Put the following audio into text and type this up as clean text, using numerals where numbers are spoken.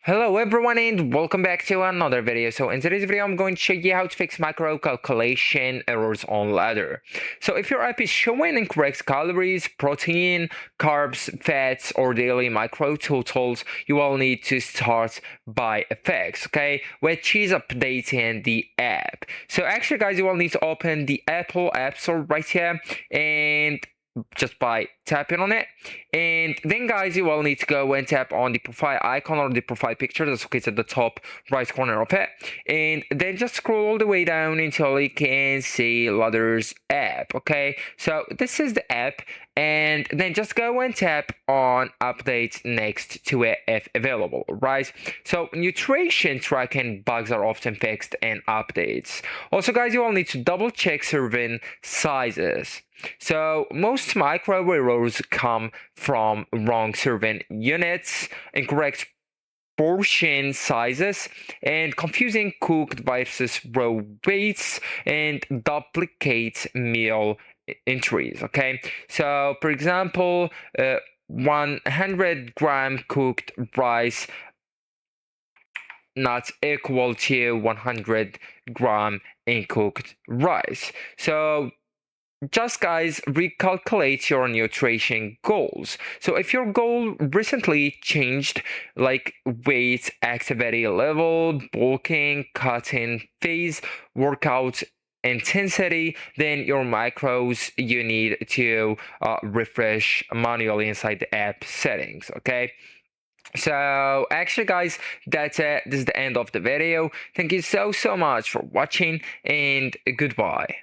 Hello everyone and welcome back to another video. So in today's video I'm going to show you how to fix macro calculation errors on ladder. So if your app is showing incorrect calories, protein, carbs, fats or daily macro totals, you will need to start by effects, okay, which is updating the app. So actually guys, you will need to open the Apple App Store right here and just by tapping on it, and then guys you will need to go and tap on the profile icon or the profile picture that's located at the top right corner of it, and then just scroll all the way down until you can see Ladder's app. Okay, so this is the app, and then just go and tap on update next to it if available. Right, so nutrition tracking bugs are often fixed in updates. Also guys, you will need to double check serving sizes. So most macro errors come from wrong serving units, incorrect portion sizes, and confusing cooked versus raw weights, and duplicate meal entries. Okay, so for example, 100-gram cooked rice not equal to 100-gram uncooked rice. So just guys, recalculate your nutrition goals. So if your goal recently changed, like weight, activity level, bulking, cutting phase, workout intensity, then your macros you need to refresh manually inside the app settings. Okay, so actually guys, that's it. This is the end of the video. Thank you so much for watching, and goodbye.